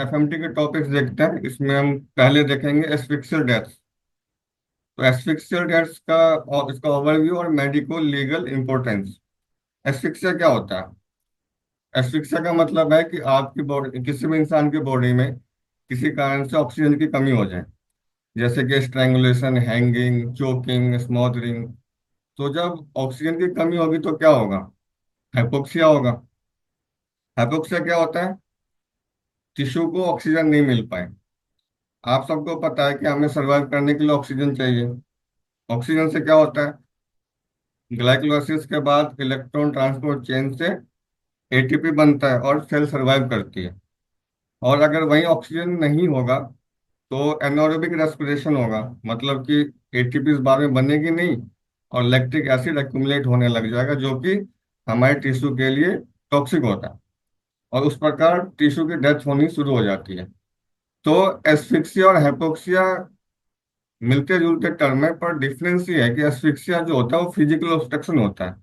FMT के topics देखते हैं। इसमें हम पहले देखेंगे एस्फिक्सियल डेथ्स। तो एस्फिक्सियल डेथ्स का और इसका ओवरव्यू और मेडिको लीगल इंपॉर्टेंस। एस्फिक्सिया क्या होता है? एस्फिक्सिया का मतलब है कि आपकी बॉडी, किसी भी इंसान की बॉडी में किसी कारण से ऑक्सीजन की कमी हो जाए, जैसे कि स्ट्रैंगुलेशन, हैंगिंग, चोकिंग, स्मोथरिंग। तो जब ऑक्सीजन की कमी होगी तो क्या होगा? हाइपोक्सिया होगा। हाइपोक्सिया क्या होता है? टिश्यू को ऑक्सीजन नहीं मिल पाए। आप सबको पता है कि हमें सर्वाइव करने के लिए ऑक्सीजन चाहिए। ऑक्सीजन से क्या होता है? ग्लाइकोलाइसिस के बाद इलेक्ट्रॉन ट्रांसपोर्ट चेन से एटीपी बनता है और सेल सर्वाइव करती है। और अगर वहीं ऑक्सीजन नहीं होगा तो एनारोबिक रेस्पिरेशन होगा, मतलब कि एटीपी इस बार में बनेगी नहीं और लैक्टिक एसिड एक्यूमुलेट होने लग जाएगा, जो कि हमारे टिश्यू के लिए टॉक्सिक होता है। और उस प्रकार टिश्यू की डेथ होनी शुरू हो जाती है। तो एस्फिक्सिया और हाइपोक्सिया मिलते जुलते टर्म है, पर डिफरेंस ये है कि एस्फिक्सिया जो होता है वो फिजिकल ऑब्स्ट्रक्शन होता है।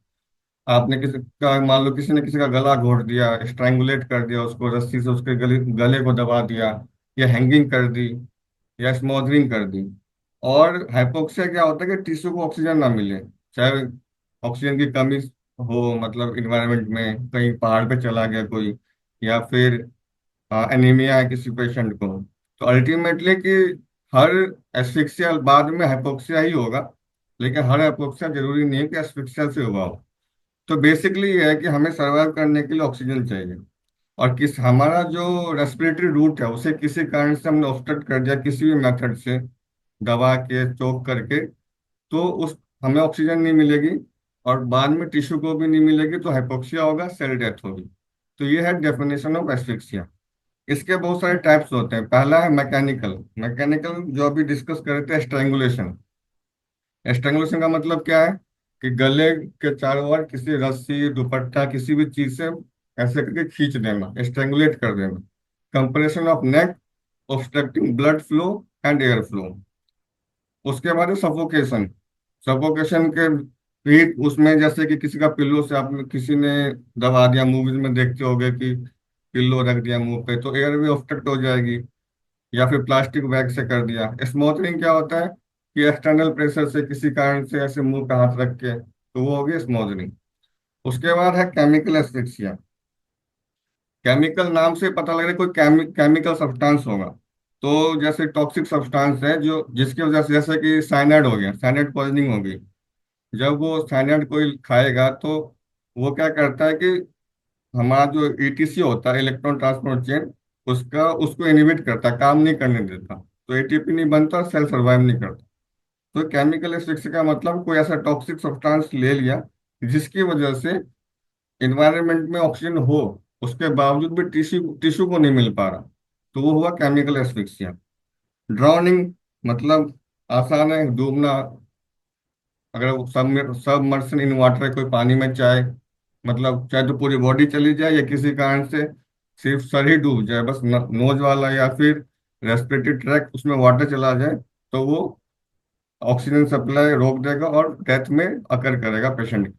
आपने किसी का, मान लो किसी ने किसी का गला घोट दिया, स्ट्रैंगुलेट कर दिया, उसको रस्सी से उसके गले गले को दबा दिया, या हैंगिंग कर दी, या स्मोथरिंग कर दी। और हाइपोक्सिया क्या होता है कि टिश्यू को ऑक्सीजन ना मिले, चाहे ऑक्सीजन की कमी हो, मतलब इन्वायरमेंट में कहीं पहाड़ पे चला गया कोई, या फिर एनीमिया है किसी पेशेंट को। तो अल्टीमेटली कि हर एस्फिक्सिया बाद में हाइपोक्सिया ही होगा, लेकिन हर हाइपोक्सिया जरूरी नहीं है कि एस्फिक्सिया से हुआ हो। तो बेसिकली ये है कि हमें सर्वाइव करने के लिए ऑक्सीजन चाहिए। और किस हमारा जो रेस्पिरेटरी रूट है उसे किसी कारण से हमने ऑब्स्ट्रक्ट कर दिया किसी भी मेथड से, दबा के, चोक करके, तो उस हमें ऑक्सीजन नहीं मिलेगी और बाद में टिश्यू को भी नहीं मिलेगी, तो हाइपोक्सिया होगा, सेल डेथ होगी। तो ये है डेफिनेशन ऑफ एस्फिक्सिया। इसके बहुत सारे टाइप्स होते हैं। पहला है मैकेनिकल। मैकेनिकल जो अभी डिस्कस कर रहे थे, स्ट्रैंगुलेशन। स्ट्रैंगुलेशन का मतलब क्या है? कि गले के चारों ओर किसी रस्सी, दुपट्टा, किसी भी चीज से ऐसे करके खींच देना, स्ट्रैंगुलेट कर देना। Compression of neck, obstructing blood flow and air flow. उसके बाद है सफोकेशन। सफोकेशन के भी उसमें, जैसे कि किसी का पिल्लो से आप किसी ने दबा दिया, मूवीज में देखते होंगे कि पिल्लो रख दिया मुंह पे तो एयर भी ऑब्स्ट्रक्ट हो जाएगी। या फिर प्लास्टिक बैग से कर दिया। स्मोथरिंग क्या होता है? कि एक्सटर्नल प्रेशर से किसी कारण से ऐसे मुंह पे हाथ रख के, तो वो हो गई स्मोथरिंग। उसके बाद है केमिकल एस्फिक्सिया। केमिकल नाम से पता लग रहा है कोई केमिकल सब्सटेंस होगा। तो जैसे टॉक्सिक सब्सटेंस है जो जिसकी वजह से, जैसे कि साइनाइड हो गया, साइनाइड पॉइजनिंग हो गई। जब वो साइनाइड कोई खाएगा तो वो क्या करता है कि हमारा जो ईटीसी होता है, इलेक्ट्रॉन ट्रांसपोर्ट चेन, उसका उसको इनहिबिट करता है, काम नहीं करने देता। तो एटीपी नहीं बनता, सेल सर्वाइव नहीं करता। तो केमिकल एस्फिक्सिया का मतलब कोई ऐसा टॉक्सिक सब्सटेंस ले लिया जिसकी वजह से इन्वायरमेंट में ऑक्सीजन हो, उसके बावजूद भी टिश्यू टिश्यू को नहीं मिल पा रहा, तो वो हुआ केमिकल एस्फिक्सिया। ड्राउनिंग मतलब आसान है, डूबना। अगर सबमर्शन इन वाटर है, कोई पानी में, चाहे मतलब चाहे तो पूरी बॉडी चली जाए या किसी कारण से सिर्फ सर ही डूब जाए, बस नोज वाला या फिर रेस्पिरेटरी ट्रैक उसमें वाटर चला जाए, तो वो ऑक्सीजन सप्लाई रोक देगा और डेथ में अकर करेगा पेशेंट।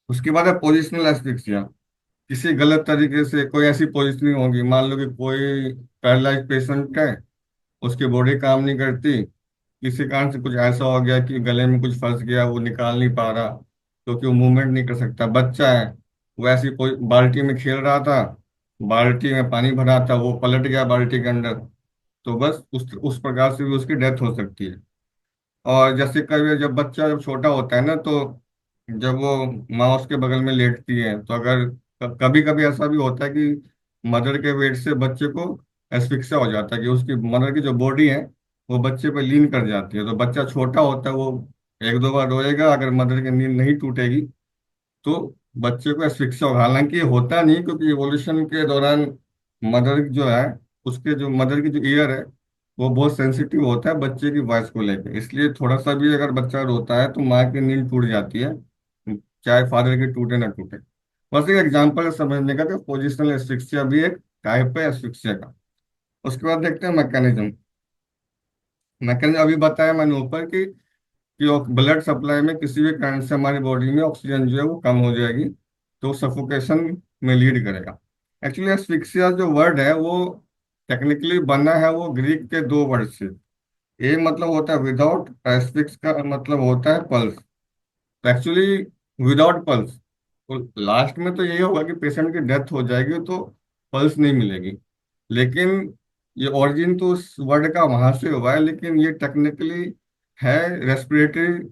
उसके बाद है पोजिशनल एस्फिक्सिया। किसी गलत तरीके से कोई ऐसी पोजिशनिंग होगी, मान लो कि कोई पैरालाइज पेशेंट है, उसकी बॉडी काम नहीं करती, किसी कारण से कुछ ऐसा हो गया कि गले में कुछ फंस गया, वो निकाल नहीं पा रहा, क्योंकि वो मूवमेंट नहीं कर सकता। बच्चा है, वो ऐसी कोई बाल्टी में खेल रहा था, बाल्टी में पानी भरा था, वो पलट गया बाल्टी के अंदर, तो बस उस प्रकार से भी उसकी डेथ हो सकती है। और जैसे कभी जब बच्चा जब छोटा होता है ना, तो जब वो माँ उसके बगल में लेटती है, तो अगर कभी कभी ऐसा भी होता है कि मदर के वेट से बच्चे को एस्फिक्सिया हो जाता है, कि उसकी मदर की जो बॉडी है वो बच्चे पे लीन कर जाती है। तो बच्चा छोटा होता है, वो एक दो बार रोएगा, अगर मदर की नींद नहीं टूटेगी तो बच्चे को एस्फिक्सिया होगा। हालांकि ये होता नहीं, क्योंकि इवोल्यूशन के दौरान मदर जो है, उसके जो मदर की जो ईयर है वो बहुत सेंसिटिव होता है बच्चे की वॉइस को लेकर, इसलिए थोड़ा सा भी अगर बच्चा रोता है तो माँ की नींद टूट जाती है, चाहे फादर की टूटे ना टूटे। बस एक एग्जाम्पल है समझने का कि पोजिशनल एस्फिक्सिया भी एक टाइप है एस्फिक्सिया का। उसके बाद देखते हैं मैकेनिज्म। मैकेनिज्म अभी बताया मैंने ऊपर कि ब्लड सप्लाई में किसी भी कारण से हमारी बॉडी में ऑक्सीजन जो है वो कम हो जाएगी, तो सफोकेशन में लीड करेगा। एक्चुअली एस्फिक्सिया जो वर्ड है वो टेक्निकली बना है वो ग्रीक के दो वर्ड से। ए मतलब होता है विदाउट, एस्फिक्स का मतलब होता है पल्स। एक्चुअली विदाउट पल्स, तो लास्ट में तो यही होगा कि पेशेंट की डेथ हो जाएगी तो पल्स नहीं मिलेगी। लेकिन ये ओरिजिन तो उस वर्ड का वहां से हुआ है, लेकिन ये टेक्निकली है रेस्पिरेटरी,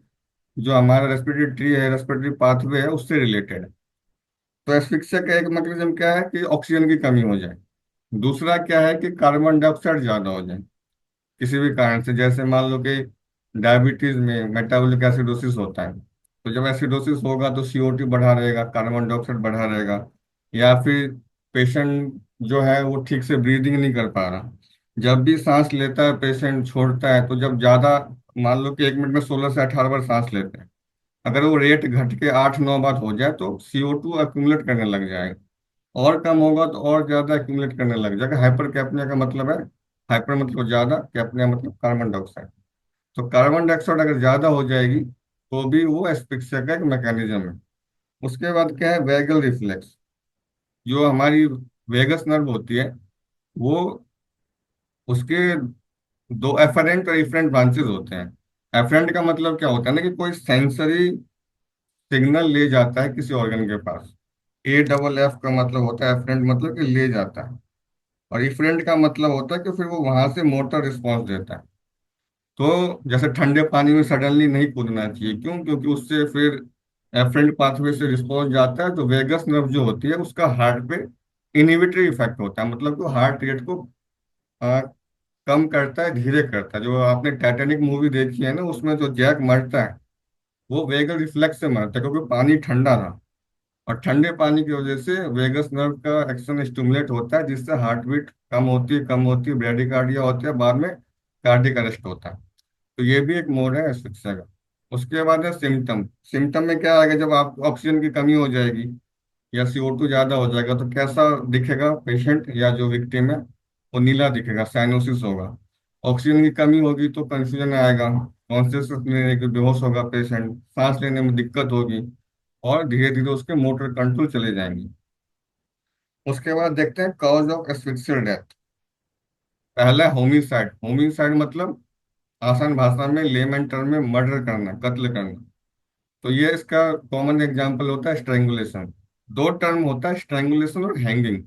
जो हमारा रेस्पिरेटरी ट्री है, रेस्पिरेटरी पाथवे है, उससे रिलेटेड है। तो एस्फिक्सिया का एक मैकेनिज्म क्या है कि ऑक्सीजन की कमी हो जाए। दूसरा क्या है कि कार्बन डाइऑक्साइड ज्यादा हो जाए किसी भी कारण से, जैसे मान लो कि डायबिटीज में मेटाबॉलिक एसिडोसिस होता है, तो जब एसिडोसिस होगा तो CO2 बढ़ा रहेगा, कार्बन डाइऑक्साइड बढ़ा रहेगा। या फिर पेशेंट जो है वो ठीक से ब्रीदिंग नहीं कर पा रहा, जब भी सांस लेता है पेशेंट छोड़ता है, तो जब ज्यादा, मान लो कि 1 मिनट में 16 से 18 बार सांस लेते हैं, अगर वो रेट घट के 8-9 बार हो जाए तो CO2 अक्यूमुलेट करने लग जाएगा। और कम होगा तो और ज्यादा एक्यूमुलेट करने लग जाएगा। हाइपर कैप्निया का मतलब है, हाइपर मतलब ज्यादा, कैप्निया मतलब कार्बन डाइऑक्साइड। तो कार्बन डाइऑक्साइड अगर ज्यादा हो जाएगी तो भी वो एस्फिक्सिया का एक मैकेनिज्म है। उसके बाद क्या है, वैगल रिफ्लेक्स। जो हमारी वेगस नर्व होती है, वो, उसके दो एफरेंट और इफरेंट ब्रांचेस होते हैं। एफरेंट का मतलब क्या होता है ना, कि कोई सेंसरी सिग्नल ले जाता है किसी ऑर्गन के पास। AFF का मतलब होता है एफरेंट, मतलब कि ले जाता है। और इफरेंट का मतलब होता है कि फिर वो वहां से मोटर रिस्पॉन्स देता है। तो जैसे ठंडे पानी में सडनली नहीं कूदना चाहिए, क्यों? क्योंकि उससे फिर एफरेंट पाथवे से रिस्पॉन्स जाता है, तो वेगस नर्व जो होती है उसका हार्ट पे इनहिबिटरी इफेक्ट होता है, मतलब कि हार्ट रेट को आ, कम करता है, धीरे करता है। जो आपने टाइटैनिक मूवी देखी है ना, उसमें जो जैक मरता है वो वेगस रिफ्लेक्स से मरता है, क्योंकि पानी ठंडा था। और ठंडे पानी की वजह से वेगस नर्व का एक्शन स्टिमुलेट होता है, जिससे हार्ट बीट कम होती है, ब्रेडिकार्डिया होती है, बाद में कार्डियक अरेस्ट होता है। तो ये भी एक मोड है एस्फिक्सिया का। उसके बाद है सिम्टम। सिम्टम में क्या आएगा, जब आप ऑक्सीजन की कमी हो जाएगी या CO2 ज्यादा हो जाएगा, तो कैसा दिखेगा पेशेंट या जो विक्टिम है? वो नीला दिखेगा, साइनोसिस होगा। ऑक्सीजन की कमी होगी तो कंफ्यूजन आएगा, कॉन्शियसनेस नहीं रहेगी, बेहोश होगा पेशेंट, सांस लेने में दिक्कत होगी, और धीरे धीरे उसके मोटर कंट्रोल चले जाएंगे। उसके बाद देखते हैं कॉज ऑफ एस्फिक्सियल डेथ। पहला है होमिसाइड। होमिसाइड मतलब आसान भाषा में, लेमन टर्म में, मर्डर करना, कत्ल करना। तो ये इसका कॉमन एग्जांपल होता है स्ट्रेंगुलेशन। दो टर्म होता है, स्ट्रेंगुलेशन और हैंगिंग।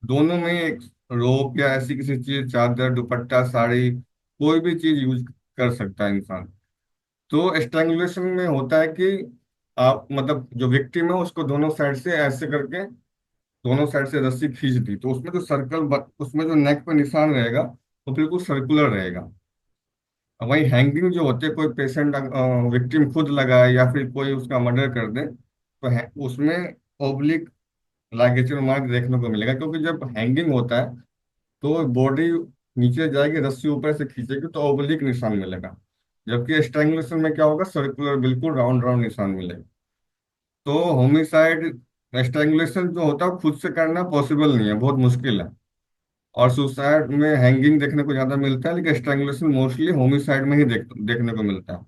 दोनों में एक रोप या ऐसी किसी चीज, चादर, दुपट्टा, साड़ी, कोई भी चीज यूज कर सकता है इंसान। तो स्ट्रेंगुलेशन में होता है कि आप, मतलब जो विक्टिम है उसको दोनों साइड से ऐसे करके, दोनों साइड से रस्सी खींच दी, तो उसमें जो उसमें जो नेक पे निशान रहेगा वो बिल्कुल सर्कुलर रहेगा। अब वही हैंगिंग जो होते हैं, कोई पेशेंट, विक्टिम खुद लगाए या फिर कोई उसका मर्डर कर दे, तो उसमें ओब्लिक लाइगेचर मार्क देखने को मिलेगा, क्योंकि जब हैंगिंग होता है तो बॉडी नीचे जाएगी, रस्सी ऊपर से खींचेगी, तो ओब्लिक निशान मिलेगा। जबकि स्ट्रैंगुलेशन में क्या होगा, सर्कुलर, बिल्कुल राउंड राउंड निशान मिलेगा। तो होमिसाइड, स्ट्रैंगुलेशन जो होता है वो खुद से करना पॉसिबल नहीं है, बहुत मुश्किल है। और सुसाइड में हैंगिंग देखने को ज्यादा मिलता है, लेकिन स्ट्रैंगुलेशन मोस्टली होमिसाइड में ही देखने को मिलता है।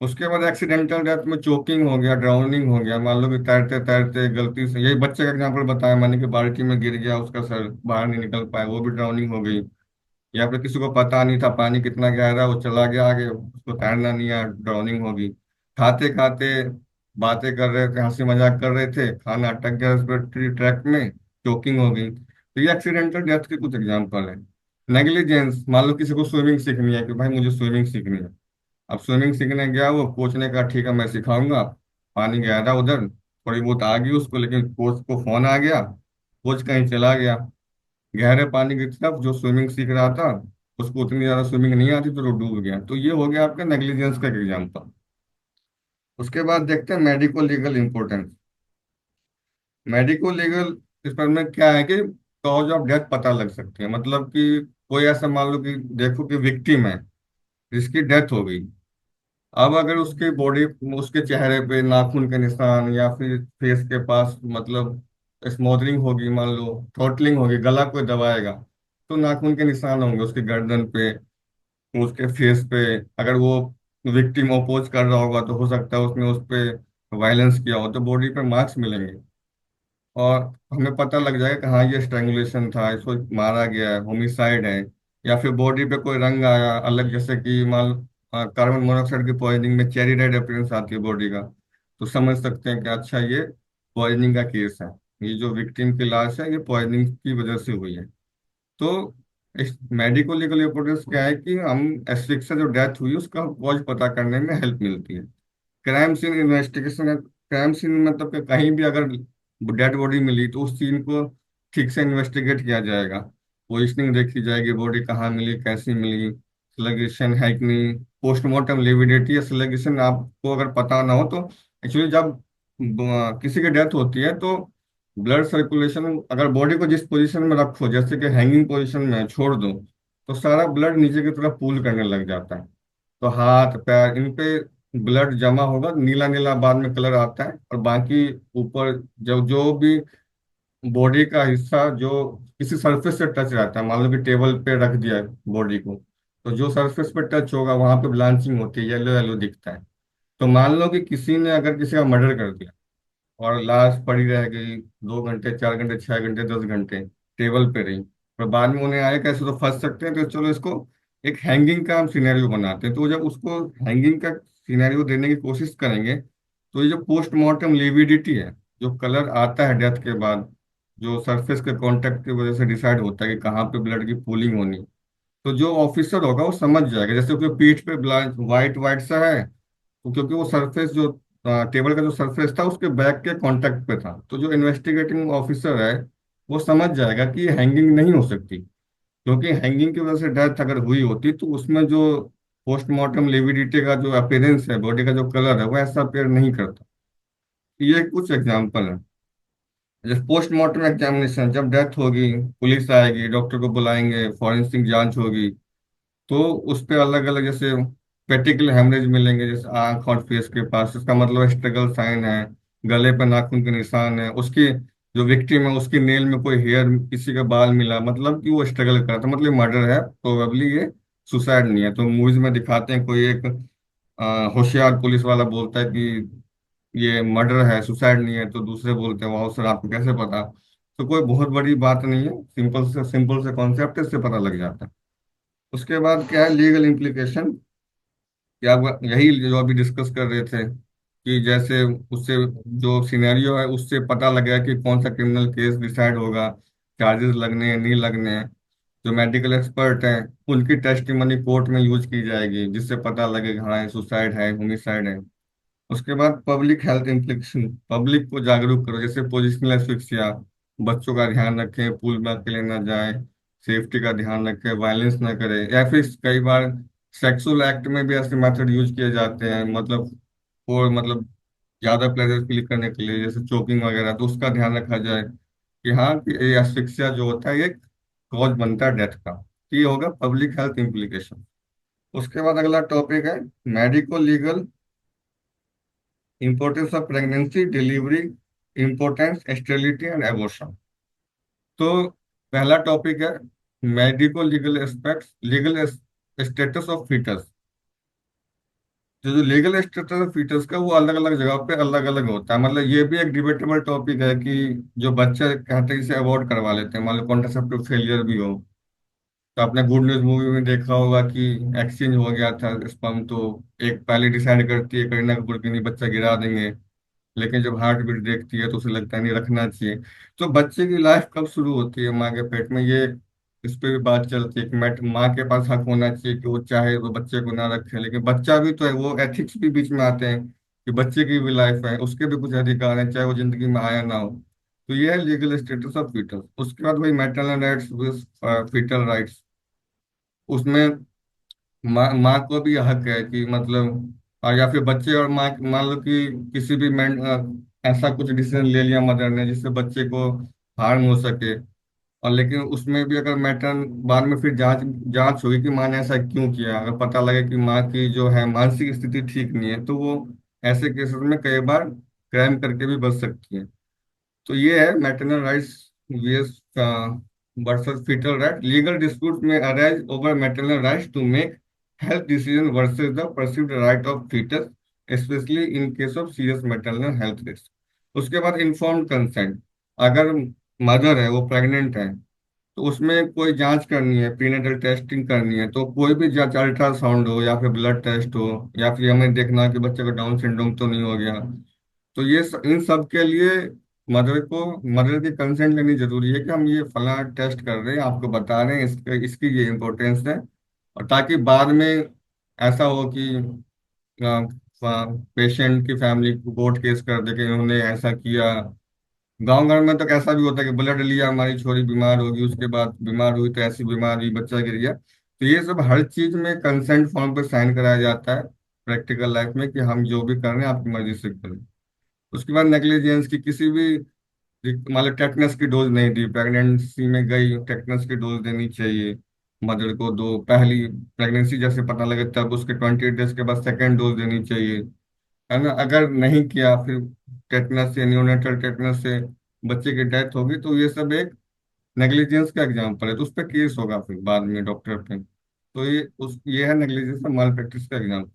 उसके बाद एक्सीडेंटल डेथ में चोकिंग हो गया, ड्राउनिंग हो गया। मान लो कि तैरते तैरते गलती से, यही बच्चे का एग्जांपल बताया मैंने, कि बाल्टी में गिर गया, उसका सर बाहर नहीं निकल पाया, वो भी ड्राउनिंग हो गई। या फिर किसी को पता नहीं था पानी कितना गहरा है, वो चला गया आगे, उसको तैरना नहीं आया, ड्राउनिंग होगी। खाते खाते बातें कर रहे थे, हंसी मजाक कर रहे थे, खाना अटक गया रेस्पिरेटरी ट्रैक्ट में, चोकिंग हो गई। तो ये एक्सीडेंटल डेथ के कुछ एग्जाम्पल है। नेग्लिजेंस, मान लो किसी को स्विमिंग सीखनी है, कि भाई मुझे स्विमिंग सीखनी है। अब स्विमिंग सीखने गया वो, कोच ने कहा ठीक है मैं सिखाऊंगा। पानी गहरा उधर, थोड़ी बहुत आ गई उसको, लेकिन कोच को फोन आ गया, कोच कहीं चला गया गहरे पानी की तरफ। जो स्विमिंग सीख रहा था उसको उतनी ज्यादा स्विमिंग नहीं आती, तो वो डूब गया। तो ये हो गया आपका नेग्लिजेंस का एग्जाम्पल। उसके बाद देखते हैं medico legal importance. Medico legal, इस पर में क्या है कि कॉज ऑफ डेथ पता लग सकती है। मतलब कि कोई ऐसा मान लो कि देखो कि विक्टिम है जिसकी डेथ हो गई। अब अगर उसकी बॉडी, उसके चेहरे पे नाखून के निशान, या फिर फेस के पास, मतलब स्मोदरिंग होगी, मान लो थ्रोटलिंग होगी, गला कोई दबाएगा, तो नाखून के निशान होंगे उसकी गर्दन पे, उसके फेस पे। अगर वो विक्टिम अपोज कर रहा होगा तो हो सकता है उसने उस पे वायलेंस किया हो, तो बॉडी पे मार्क्स मिलेंगे। और हमें पता लग जाएगा कि हाँ ये स्ट्रैंगुलेशन था, इसको मारा गया है, होमिसाइड है। या फिर बॉडी पे कोई रंग आया अलग, जैसे कि मान कार्बन मोनोऑक्साइड की पॉइजनिंग में चेरी रेड अपीयरेंस आती है बॉडी का, तो समझ सकते हैं कि अच्छा ये पॉइजनिंग का केस है, ये जो विक्टिम की लाश है ये पॉइजनिंग की वजह से हुई है। तो इस मेडिको लीगल इंपोर्टेंस क्या है कि हम एस्फिक्सिया जो डेथ हुई उसका कॉज पता करने में हेल्प मिलती है। क्राइम सीन इन्वेस्टिगेशन है, क्राइम सीन मतलब कि कहीं भी अगर डेड बॉडी मिली तो उस सीन को ठीक से इन्वेस्टिगेट किया जाएगा। पोजिशनिंग देखी जाएगी, बॉडी कहाँ मिली, कैसी मिली, स्लगेशन है कि नहीं, पोस्टमार्टम लिविडिटी या स्लगेशन आपको अगर पता ना हो तो एक्चुअली जब किसी की डेथ होती है तो ब्लड सर्कुलेशन अगर बॉडी को जिस पोजीशन में रखो, जैसे कि हैंगिंग पोजीशन में छोड़ दो, तो सारा ब्लड नीचे की तरफ पूल करने लग जाता है। तो हाथ पैर इन पे ब्लड जमा होगा, नीला नीला बाद में कलर आता है, और बाकी ऊपर जो जो भी बॉडी का हिस्सा जो किसी सरफेस से टच रहता है, मान लो कि टेबल पे रख दिया है बॉडी को, तो जो सरफेस पे टच होगा वहां पे ब्लांचिंग होती है, येलो येलो दिखता है। तो मान लो कि किसी ने अगर किसी का मर्डर कर दिया और लाश पड़ी रह गई 2 घंटे 4 घंटे 6 घंटे 10 घंटे टेबल पे रही, और बाद में उन्हें आया कैसे तो फंस सकते हैं, तो चलो इसको एक हैंगिंग का हम सिनेरियो बनाते हैं। तो जब उसको हैंगिंग का सिनेरियो देने की कोशिश करेंगे, तो ये जो पोस्टमार्टम लिविडिटी है, जो कलर आता है डेथ के बाद, जो सरफेस के कांटेक्ट की वजह से डिसाइड होता है कि कहाँ पे ब्लड की पूलिंग होनी, तो जो ऑफिसर होगा वो समझ जाएगा। जैसे उसके पीठ पे ब्लड वाइट वाइट सा है, तो क्योंकि वो सरफेस जो टेबल का जो सरफेस था उसके बैक के कांटेक्ट पे था, तो जो इन्वेस्टिगेटिंग ऑफिसर है वो समझ जाएगा कि ये हैंगिंग नहीं हो सकती, क्योंकि हैंगिंग की वजह से डेथ अगर हुई होती तो उसमें जो पोस्टमार्टम लिविडिटी का जो अपीयरेंस है, बॉडी का जो कलर है, वो ऐसा अपीयर नहीं करता। ये कुछ एग्जाम्पल है। जैसे पोस्टमार्टम एग्जामिनेशन, जब डेथ होगी पुलिस आएगी, डॉक्टर को बुलाएंगे, फॉरेंसिक जांच होगी, तो उस पे अलग अलग जैसे पेटिकल हेमरेज मिलेंगे, जैसे आंख और फेस के पास, इसका मतलब स्ट्रगल साइन है। गले पे नाखून के निशान है, उसकी जो विक्टिम है उसकी नेल में कोई हेयर, किसी का बाल मिला, मतलब कि वो स्ट्रगल कर रहा था, मतलब मर्डर है, प्रोबेबली ये सुसाइड नहीं है। तो मूवीज में दिखाते हैं कोई एक होशियार पुलिस वाला बोलता है कि ये मर्डर है सुसाइड नहीं है, तो दूसरे बोलते हैं वाह सर आपको कैसे पता। तो कोई बहुत बड़ी बात नहीं है, सिंपल से कॉन्सेप्ट इससे पता लग जाता है। उसके बाद क्या है लीगल इम्प्लीकेशन, कि आप यही जो अभी डिस्कस कर रहे थे कि जैसे उससे जो सिनेरियो है उससे पता लगेगा कि कौन सा क्रिमिनल केस डिसाइड होगा, चार्जेस लगने हैं नहीं लगने हैं। जो मेडिकल एक्सपर्ट हैं उनकी टेस्टिमनी कोर्ट में यूज की जाएगी, जिससे पता लगेगा हाँ ये सुसाइड है होमिसाइड है। उसके बाद पब्लिक हेल्थ इम्प्लीकेशन, पब्लिक को जागरूक करो, जैसे पोजिशनल एस्फिक्सिया, बच्चों का ध्यान रखें, पूल में अकेले ना जाएं, सेफ्टी का ध्यान रखें, वायलेंस ना करें। या फिर कई बार सेक्सुअल एक्ट में भी ऐसे मेथड यूज किए जाते हैं, मतलब और मतलब ज्यादा प्लेजर फील करने के लिए, जैसे चोकिंग वगैरह, तो उसका ध्यान रखा जाए कि हाँ कि ये एस्फिक्सिया जो होता है ये कॉज बनता है डेथ का। तो ये होगा पब्लिक हेल्थ इम्प्लीकेशन। उसके बाद अगला टॉपिक है medico legal importance of pregnancy, delivery, importance, sterility and abortion। तो पहला टॉपिक है medico legal aspects, legal status of foetus. जो लीगल स्टेटस ऑफ फीटस का वो अलग अलग जगह पे अलग अलग होता है, मतलब ये भी एक डिबेटेबल टॉपिक है कि जो बच्चे कहते हैं इसे अवॉर्ड करवा लेते हैं, मान लो कॉन्ट्रासेप्टिव फेलियर भी हो। तो आपने गुड न्यूज मूवी में देखा होगा कि एक्सचेंज हो गया था स्पर्म, तो एक पहले डिसाइड करती है करीना कपूर की नहीं बच्चा गिरा देंगे, लेकिन जब हार्ट बीट देखती है तो उसे लगता है नहीं रखना चाहिए। तो बच्चे की लाइफ कब शुरू होती है माँ के पेट में, ये इस पे भी बात चलती है कि माँ के पास हक होना चाहिए कि वो चाहे वो बच्चे को ना रखे, लेकिन बच्चा भी तो है, वो एथिक्स भी बीच में आते हैं कि बच्चे की भी लाइफ है, उसके भी कुछ अधिकार हैं चाहे वो जिंदगी में आया ना हो। तो ये है लीगल स्टेटस ऑफ फीटल। उसके बाद वही मैटरनल राइट्स, फीटल राइट्स, उसमें माँ को भी हक है कि मतलब, और या फिर बच्चे और माँ, मान लो कि किसी भी ऐसा कुछ डिसीजन ले लिया मदर ने जिससे बच्चे को हार्म हो सके, और लेकिन उसमें भी अगर मैटर बाद में फिर जांच जांच होगी कि माँ ने ऐसा क्यों किया, अगर पता लगे कि माँ की जो है मानसिक स्थिति ठीक नहीं है, तो वो ऐसे केसेस में कई बार क्राइम करके भी बच सकती है। तो ये है maternal rights VS versus fetal right. Legal dispute में arise over maternal rights to make health decision versus the perceived right of fetus, specially in case of serious maternal health risk. उसके बाद इन्फॉर्म्ड कंसेंट, अगर mother है वो pregnant है, तो उसमें कोई जांच करनी है, प्रीनेटल टेस्टिंग करनी है, तो कोई भी जांच, अल्ट्रासाउंड हो या फिर ब्लड टेस्ट हो, या फिर हमें देखना है कि बच्चे को डाउन सिंड्रोम तो नहीं हो गया, तो इन सब के लिए मदर की कंसेंट लेनी जरूरी है कि हम ये फला टेस्ट कर रहे हैं, आपको बता रहे हैं, इसकी ये इम्पोर्टेंस है। और ताकि बाद में ऐसा हो कि पेशेंट की फैमिली कोर्ट केस कर दे कि उन्होंने ऐसा किया। गांव घर में तो कैसा भी होता है कि ब्लड लिया, हमारी छोरी बीमार होगी, उसके बाद बीमार हुई तो ऐसी बीमारी, बच्चा गिर गया। तो ये सब हर चीज में कंसेंट फॉर्म पे साइन कराया जाता है प्रैक्टिकल लाइफ में, कि हम जो भी कर रहे हैं आपकी मर्जी से करें। उसके बाद नेग्लिजेंस की किसी भी, मान लो टेटनस की डोज नहीं दी, प्रेगनेंसी में गई, टेटनस की डोज देनी चाहिए मदर को। दो पहली प्रेगनेंसी जैसे पता लगे तब उसके 28 डेज के बाद सेकेंड डोज देनी चाहिए, है ना। अगर नहीं किया, फिर टेटनस से, न्यूनेटल टेटनस से बच्चे की डेथ होगी, तो ये सब एक नेग्लिजेंस का एग्जाम्पल है, तो उस पर केस होगा फिर बाद में डॉक्टर पे। तो ये है नेग्लिजेंस और माल प्रैक्टिस का एग्जाम्पल।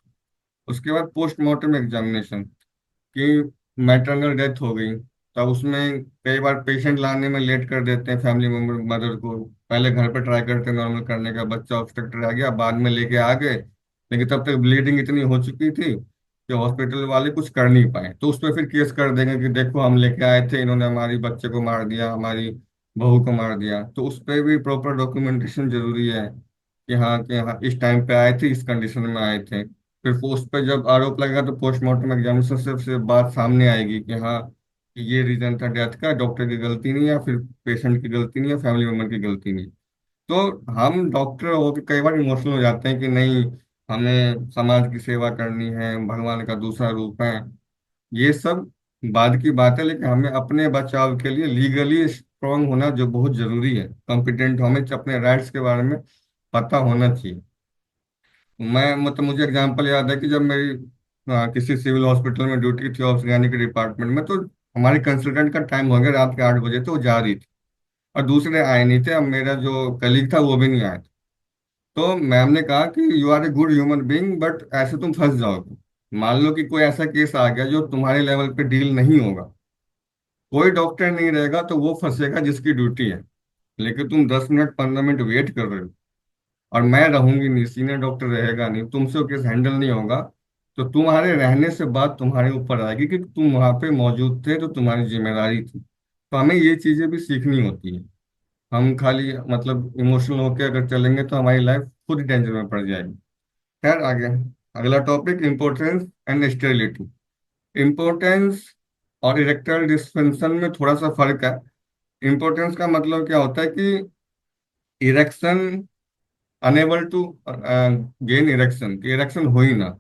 उसके बाद पोस्टमार्टम एग्जामिनेशन, कि मैटरनल डेथ हो गई, तब उसमें कई बार पेशेंट लाने में लेट कर देते हैं फैमिली मेम्बर, मदर को। पहले घर पे ट्राई करते हैं नॉर्मल करने का, बच्चा ऑब्स्ट्रक्ट रह गया, बाद में लेके आ गए, लेकिन तब तक ब्लीडिंग इतनी हो चुकी थी कि हॉस्पिटल वाले कुछ कर नहीं पाए, तो उस पर फिर केस कर देंगे कि देखो हम लेके आए थे, इन्होंने हमारी बच्चे को मार दिया, हमारी बहू को मार दिया। तो उस पर भी प्रॉपर डॉक्यूमेंटेशन जरूरी है कि हाँ इस टाइम पे आए थे, इस कंडीशन में आए थे। फिर उस पर जब आरोप लगेगा तो पोस्टमार्टम एग्जामिनेशन से बात सामने आएगी कि हाँ कि ये रीजन था डेथ का, डॉक्टर की गलती नहीं है, फिर पेशेंट की गलती नहीं है, फैमिली मेम्बर की गलती नहीं। तो हम डॉक्टर होकर कई बार इमोशनल हो जाते हैं कि नहीं, हमें समाज की सेवा करनी है, भगवान का दूसरा रूप है। ये सब बाद की बात है, लेकिन हमें अपने बचाव के लिए लीगली स्ट्रांग होना जो बहुत जरूरी है, कॉम्पिटेंट, हमें अपने राइट्स के बारे में पता होना चाहिए। मैं मतलब मुझे एग्जांपल याद है कि जब मेरी किसी सिविल हॉस्पिटल में ड्यूटी थी, ऑक्सीजन के डिपार्टमेंट में, तो हमारी कंसल्टेंट का टाइम हो गया रात के 8 बजे, तो वो जा रही थी और दूसरे आए नहीं थे। अब मेरा जो कलीग था वो भी नहीं आया था। तो मैम ने कहा कि you are a good human being, but ऐसे तुम फंस जाओगे। मान लो कि कोई ऐसा केस आ गया जो तुम्हारे लेवल पे डील नहीं होगा, कोई डॉक्टर नहीं रहेगा, तो वो फंसेगा जिसकी ड्यूटी है। लेकिन तुम 10 मिनट 15 मिनट वेट कर रहे हो, और मैं रहूंगी नहीं, सीनियर डॉक्टर रहेगा नहीं, तुमसे वो केस हैंडल नहीं होगा, तो तुम्हारे रहने से बात तुम्हारे ऊपर आएगी कि तुम वहां पे मौजूद थे, तो तुम्हारी जिम्मेदारी थी। तो हमें ये चीजें भी सीखनी होती है। हम खाली मतलब इमोशनल होकर अगर चलेंगे तो हमारी लाइफ खुद डेंजर में पड़ जाएगी। खैर आगे, अगला topic, importance and sterility. Importance और इरेक्टाइल डिस्फंक्शन में थोड़ा सा फर्क है। इम्पोर्टेंस का मतलब क्या होता है कि erection, unable to gain erection, erection हो ही ना।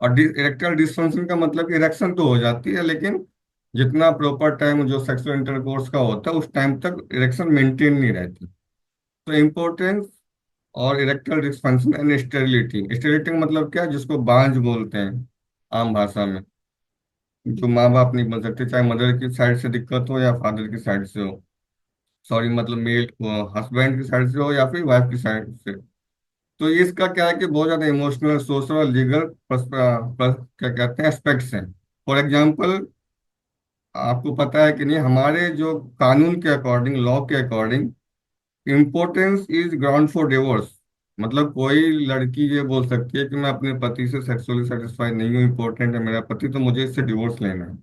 और इरेक्टाइल डिस्फंक्शन का मतलब कि इरेक्शन तो हो जाती है, लेकिन जितना प्रॉपर टाइम जो सेक्सुअल इंटरकोर्स का होता है उस टाइम तक इरेक्शन मेंटेन नहीं रहती। तो इम्पोर्टेंस और erectile dysfunction and sterility. Sterility का मतलब क्या है, जिसको बांझ बोलते हैं आम भाषा में, जो माँ बाप नहीं बन सकते, चाहे मदर की साइड से दिक्कत हो या फादर की साइड से हो, सॉरी मतलब मेल हस्बैंड की साइड से हो या फिर वाइफ की साइड से। तो ये इसका क्या है कि बहुत ज्यादा इमोशनल, सोशल और लीगल क्या कहते हैं एस्पेक्ट्स हैं। फॉर एग्जाम्पल, आपको पता है कि नहीं, हमारे जो कानून के अकॉर्डिंग, लॉ के according, importance is ground for divorce. मतलब कोई लड़की ये बोल सकती है कि मैं अपने पति से सेक्सुअली सेटिस्फाइड नहीं हूँ, इंपॉर्टेंट है मेरा पति, तो मुझे इससे डिवोर्स लेना है।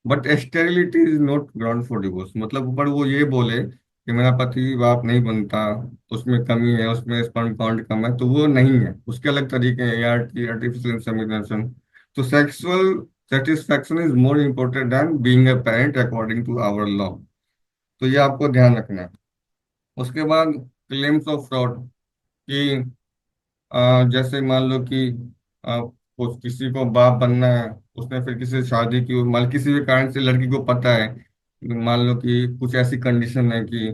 But sterility is not ground for divorce. मतलब ऊपर वो ये बोले कि मेरा पति बाप नहीं बनता, उसमें कमी है, उसमें स्पर्म काउंट कम है, तो वो नहीं है, उसके अलग तरीके हैं, ART, आर्टिफिशियल इंसेमिनेशन। तो sexual satisfaction is more important than being a parent according to our law. तो ये आपको ध्यान रखना है। उसके बाद क्लेम्स ऑफ फ्रॉड, कि जैसे मान लो कि किसी को बाप बनना है, उसने फिर किसी से शादी की, मान किसी भी कारण से लड़की को पता है, मान लो कि कुछ ऐसी कंडीशन है कि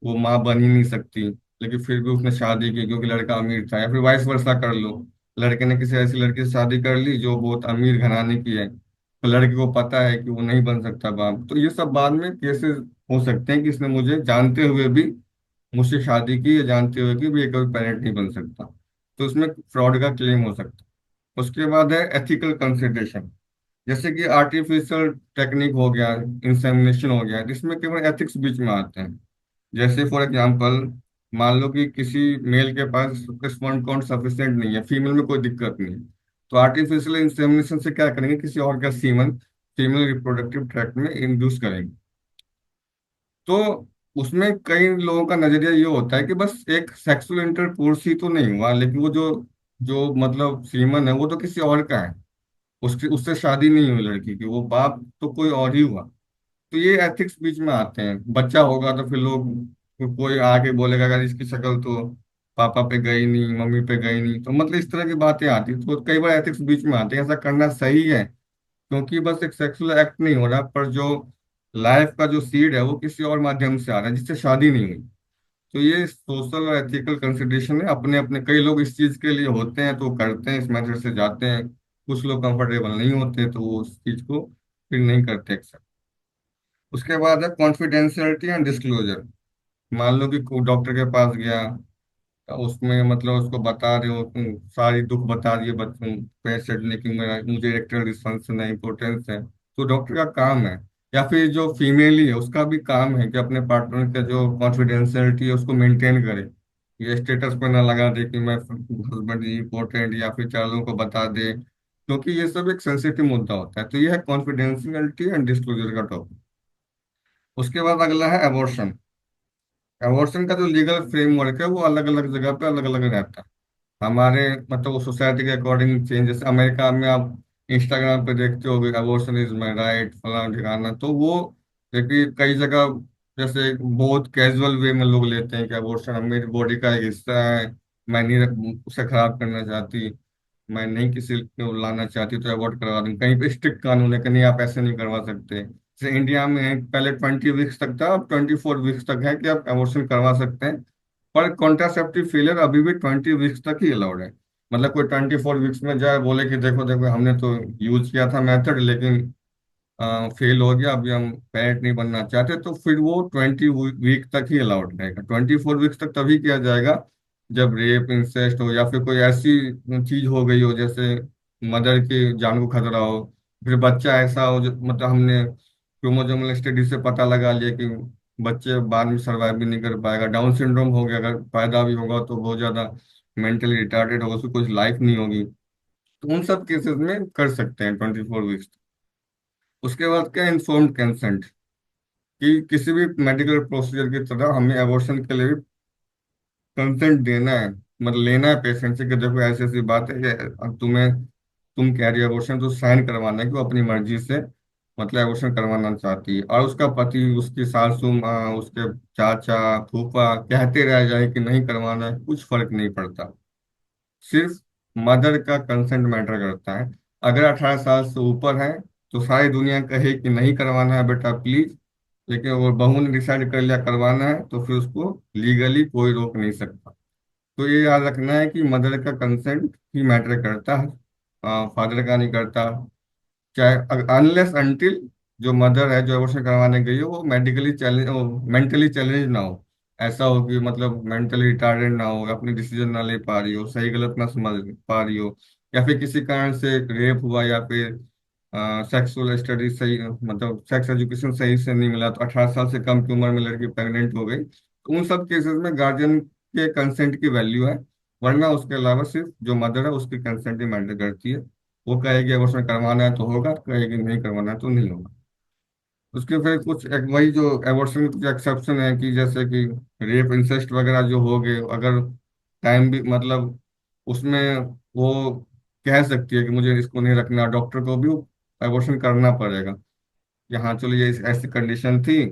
वो माँ बन ही नहीं सकती, लेकिन फिर भी उसने शादी की क्योंकि लड़का अमीर था, या फिर वाइस वर्सा कर लो, लड़के ने किसी ऐसी लड़की से शादी कर ली जो बहुत अमीर घराने की है, तो लड़के को पता है कि वो नहीं बन सकता बाप, तो ये सब बाद में केसेस हो सकते हैं कि इसने मुझे जानते हुए भी मुझसे शादी की, या जानते हुए कि भी ये कभी पेरेंट नहीं बन सकता, तो उसमें फ्रॉड का क्लेम हो सकता है। उसके बाद है एथिकल कंसिडरेशन, जैसे कि आर्टिफिशियल टेक्निक हो गया, इंसेमिनेशन हो गया, जिसमें केवल एथिक्स बीच में आते हैं। जैसे फॉर एग्जांपल, मान लो कि किसी मेल के पास स्पर्म काउंट सफिशिएंट नहीं है, फीमेल में कोई दिक्कत नहीं है, तो आर्टिफिशियल इंसेमिनेशन से क्या करेंगे, किसी और का सीमन फीमेल रिप्रोडक्टिव ट्रैक्ट में इंड्यूस करेंगे। तो उसमें कई लोगों का नजरिया ये होता है कि बस एक सेक्सुअल इंटरकोर्स ही तो नहीं हुआ, लेकिन वो जो जो मतलब सीमन है वो तो किसी और का है, उसकी उससे शादी नहीं हुई लड़की की, वो बाप तो कोई और ही हुआ। तो ये एथिक्स बीच में आते हैं। बच्चा होगा तो फिर लोग, कोई आके बोलेगा अगर इसकी शक्ल तो पापा पे गई नहीं, मम्मी पे गई नहीं, तो मतलब इस तरह की बातें आती हैं। तो कई बार एथिक्स बीच में आते हैं, ऐसा करना सही है क्योंकि बस एक सेक्सुअल एक्ट नहीं हो रहा, पर जो लाइफ का जो सीड है वो किसी और माध्यम से आ रहा है जिससे शादी नहीं हुई। तो ये सोशल और एथिकल कंसिडरेशन है, अपने अपने कई लोग इस चीज के लिए होते हैं तो करते हैं, इस मेथड से जाते हैं। कुछ लोग कंफर्टेबल नहीं होते तो वो उस चीज को फिर नहीं करते एक्सेप्ट। उसके बाद है कॉन्फिडेंशियलिटी एंड डिस्क्लोजर। मान लो कि डॉक्टर के पास गया, उसमें मतलब उसको बता रहे हो तुम, सारी दुख बता रही है बच्चों, पेशेंट ने कि मेरा मुझे इरेक्टाइल डिसफंक्शन है, इम्पोर्टेंस है। तो डॉक्टर का काम है, या फिर जो फीमेल ही है उसका भी काम है कि अपने पार्टनर का जो कॉन्फिडेंशियलिटी है उसको मेंटेन करे। ये स्टेटस पे ना लगा दे कि मैं हस्बैंड इम्पोर्टेंट, या फिर चार लोगों को बता दे, क्योंकि ये सब एक सेंसिटिव मुद्दा होता है। तो ये है कॉन्फिडेंशियलिटी एंड डिस्क्लोजर का टॉपिक। उसके बाद अगला है एबॉर्शन। एबॉर्शन का जो लीगल फ्रेमवर्क है वो अलग अलग जगह पे अलग अलग रहता है। हमारे मतलब वो सोसाइटी के अकॉर्डिंग चेंज, जैसे अमेरिका में आप इंस्टाग्राम पे देखते हो अबॉर्शन इज माई राइट फलाना ठिकाना, तो वो देखिए कई जगह जैसे बहुत कैजुअल वे में लोग लेते हैं कि अबॉर्शन मेरी बॉडी का एक हिस्सा है, मैं नहीं उसे खराब करना चाहती, मैं नहीं किसी को लाना चाहती तो अबॉर्ट करवा दूँ। कहीं पे स्ट्रिक्ट कानून है कि नहीं आप ऐसे नहीं करवा सकते। जैसे इंडिया में है, पहले 20 वीक्स तक था, अब 24 वीक्स तक है कि आप अबॉर्शन करवा सकते हैं। पर कॉन्ट्रासेप्टिव फेलियर अभी भी 20 वीक्स तक ही अलाउड है। मतलब कोई 24 वीक्स में जाए बोले कि देखो देखो हमने तो यूज किया था मेथड लेकिन फेल हो गया, अभी हम पेरेंट नहीं बनना चाहते, तो फिर वो 20 वीक तक ही अलाउड रहेगा। 24 वीक्स तक तभी किया जाएगा जब रेप इंसेस्ट हो या फिर कोई ऐसी चीज हो गई हो जैसे मदर की जान को खतरा हो, फिर बच्चा ऐसा हो जो मतलब हमने क्रोमोसोमल स्टडी से पता लगा लिया कि बच्चे बाद में सर्वाइव भी नहीं कर पाएगा, डाउन सिंड्रोम हो गया, अगर पैदा भी होगा तो बहुत ज्यादा मेंटली रिटार्डेड होगा, उसको कुछ लाइफ नहीं होगी, तो उन सब केसेस में कर सकते हैं 24 वीक्स। उसके बाद क्या, इन्फॉर्म्ड कंसेंट, कि किसी भी मेडिकल प्रोसीजर की तरह हमें एबॉर्शन के लिए भी कंसेंट देना है, मतलब लेना है पेशेंट से कि देखो ऐसी ऐसी बात है कि अब तुम कह रही हो एबॉर्शन, तो साइन करवाना है कि वो अपनी मर्जी से मतलब एबॉर्शन करवाना चाहती है, और उसका पति, उसकी सासू माँ, उसके चाचा फूफा कहते रह जाए कि नहीं करवाना है, कुछ फर्क नहीं पड़ता। सिर्फ मदर का कंसेंट मैटर करता है। अगर 18 साल से ऊपर है तो सारी दुनिया कहे कि नहीं करवाना है बेटा प्लीज, लेकिन वो बहू ने डिसाइड कर लिया करवाना है तो फिर उसको लीगली कोई रोक नहीं सकता। तो ये याद रखना है कि मदर का कंसेंट ही मैटर करता है, फादर का नहीं करता। चाहे अनलेस अनटिल जो मदर है जो अबॉर्शन करवाने गई हो वो मेडिकली चैलेंज, मेंटली चैलेंज ना हो, ऐसा हो कि मतलब मेंटली रिटार्डेड ना हो, अपनी डिसीजन ना ले पा रही हो, सही गलत ना समझ पा रही हो, या फिर किसी कारण से रेप हुआ, या फिर सेक्सुअल स्टडी सही मतलब सेक्स एजुकेशन सही से नहीं मिला, तो 18 साल से कम की उम्र में लड़की प्रेग्नेंट हो गई, तो उन सब केसेस में गार्जियन के कंसेंट की वैल्यू है। वरना उसके अलावा सिर्फ जो मदर है उसकी कंसेंट ही मैटर करती है। वो कहेगी अगर उसमें करवाना है तो होगा, कहेगी नहीं करवाना है तो नहीं होगा। उसके फिर कुछ एक वही जो एबॉर्शन में कुछ एक्सेप्शन है कि जैसे कि रेप इंसेस्ट वगैरह जो हो गए, अगर टाइम भी मतलब उसमें वो कह सकती है कि मुझे इसको नहीं रखना, डॉक्टर को भी एबॉर्शन करना पड़ेगा कि हाँ चलो ये ऐसी कंडीशन थी,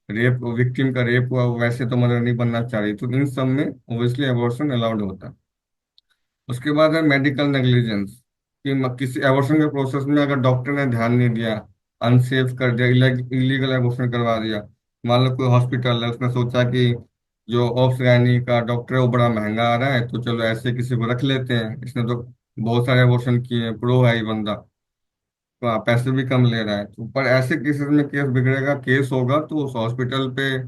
रेप विक्टिम का रेप हुआ, वैसे तो मदर नहीं बनना चाह रही, तो इन सब में ओबियसली एबॉर्शन अलाउड होता है। उसके बाद है मेडिकल नेग्लिजेंस, कि किसी एबॉर्शन के प्रोसेस में अगर डॉक्टर ने ध्यान नहीं दिया, अनसेफ कर दिया, इलीगल एबॉर्शन करवा दिया। मान लो कोई हॉस्पिटल है, उसने सोचा कि जो ऑब्स गायनी का डॉक्टर है वो बड़ा महंगा आ रहा है, तो चलो ऐसे किसी को रख लेते हैं, इसने तो बहुत सारे एबॉर्शन किए हैं, प्रो है ये बंदा, तो पैसे भी कम ले रहा है। तो पर ऐसे केसेस में केस बिगड़ेगा, केस होगा तो उस हॉस्पिटल पे,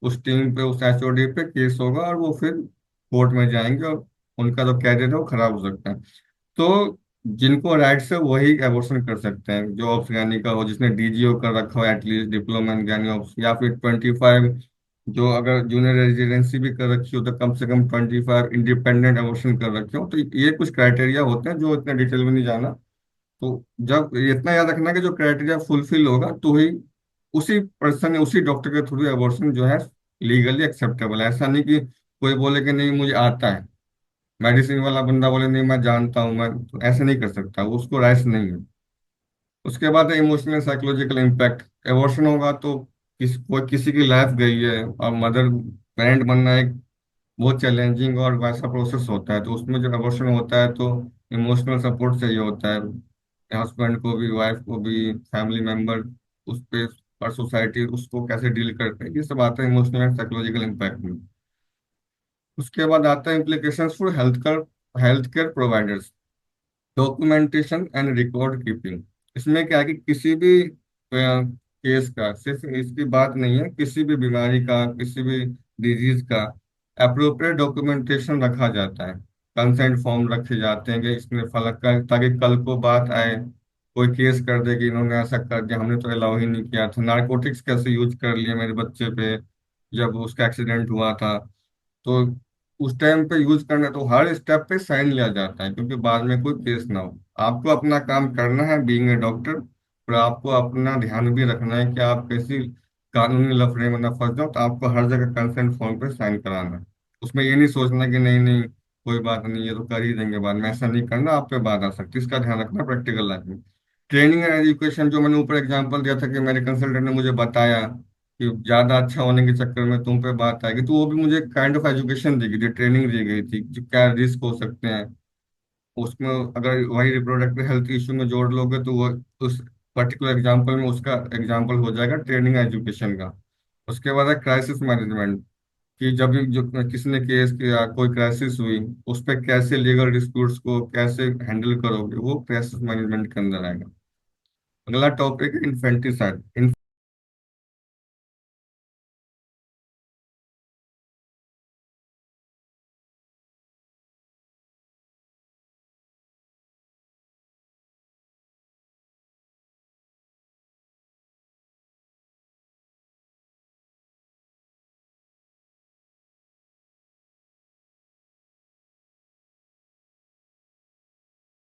उस टीम पे, उस एचओडी पे केस होगा, और वो फिर कोर्ट में जाएंगे और उनका जो कैरियर है वो खराब हो सकता है। तो जिनको राइट्स है वही एबॉर्शन कर सकते हैं, जो ऑप्स ज्ञानी का हो, जिसने डीजीओ कर रखा हो एटलीस्ट, डिप्लोमा इन ज्ञानी ऑप्स, या फिर 25, जो अगर जूनियर रेजिडेंसी भी कर रखी हो तो कम से कम 25 इंडिपेंडेंट एबॉर्शन कर रखे हो। तो ये कुछ क्राइटेरिया होते हैं जो इतना डिटेल में नहीं जाना। तो जब इतना याद रखना कि जो क्राइटेरिया फुलफिल होगा तो ही उसी पर्सन, उसी डॉक्टर के थ्रू एबॉर्शन जो है लीगली एक्सेप्टेबल है। ऐसा नहीं कि कोई बोले कि नहीं मुझे आता है, मेडिसिन वाला बंदा बोले नहीं मैं जानता हूँ, मैं तो ऐसे नहीं कर सकता, उसको राइट्स नहीं है। उसके बाद है इमोशनल साइकोलॉजिकल इम्पैक्ट। एबॉर्शन होगा तो कोई किसी की लाइफ गई है, और मदर पेरेंट बनना एक बहुत चैलेंजिंग और वैसा प्रोसेस होता है। तो उसमें जब एबॉर्शन होता है तो इमोशनल सपोर्ट चाहिए होता है, हस्बैंड को भी, वाइफ को भी, फैमिली मेंबर उस पे, और सोसाइटी उसको कैसे डील करते हैं, ये सब आता है इमोशनल एंड साइकोलॉजिकल इम्पैक्ट में। उसके बाद आता है implications for health care providers, documentation and record keeping. इसमें क्या है कि किसी भी केस का, सिर्फ इसकी बात नहीं है, किसी भी बीमारी का, किसी भी डिजीज का अप्रोप्रिएट डॉक्यूमेंटेशन रखा जाता है। कंसेंट फॉर्म रखे जाते हैं कि इसमें फलक का, ताकि कल को बात आए, कोई केस कर दे कि इन्होंने ऐसा कर दिया, हमने तो अलाउ ही नहीं किया था, नारकोटिक्स कैसे यूज कर लिया मेरे बच्चे पे जब उसका एक्सीडेंट हुआ था। तो उस टाइम पे यूज करना, तो हर स्टेप पे साइन लिया जाता है, क्योंकि बाद में कोई केस ना हो। आपको अपना काम करना है बीइंग ए डॉक्टर, और आपको अपना ध्यान भी रखना है कि आप किसी कानूनी लफड़े में ना फंस जाओ। तो आपको हर जगह कंसेंट फॉर्म पे साइन कराना है। उसमें ये नहीं सोचना कि नहीं नहीं कोई बात नहीं, ये तो कर ही देंगे बाद में, ऐसा नहीं करना, आप पे बात आ सकती है। इसका ध्यान रखना प्रैक्टिकल लाइफ में। ट्रेनिंग एंड एजुकेशन, जो मैंने ऊपर एग्जांपल दिया था कि मेरे कंसल्टेंट ने मुझे बताया कि ज्यादा अच्छा होने के चक्कर में तुम पे बात आएगी, तो वो भी मुझे काइंड ऑफ एजुकेशन दी गई थी, ट्रेनिंग दी गई थी जो क्या रिस्क हो सकते हैं उसमें। अगर वही रिप्रोडक्टिव हेल्थ इशू में जोड़ लोगे तो वो उस पर्टिकुलर एग्जांपल में उसका एग्जांपल हो जाएगा ट्रेनिंग एजुकेशन का। उसके बाद है क्राइसिस मैनेजमेंट, कि जब भी जो किसी ने केस किया, कोई क्राइसिस हुई, उस पर कैसे लीगल डिस्प्यूट्स को कैसे हैंडल करोगे, वो क्राइसिस मैनेजमेंट के अंदर आएगा। अगला टॉपिक इन्फेंटिसाइड।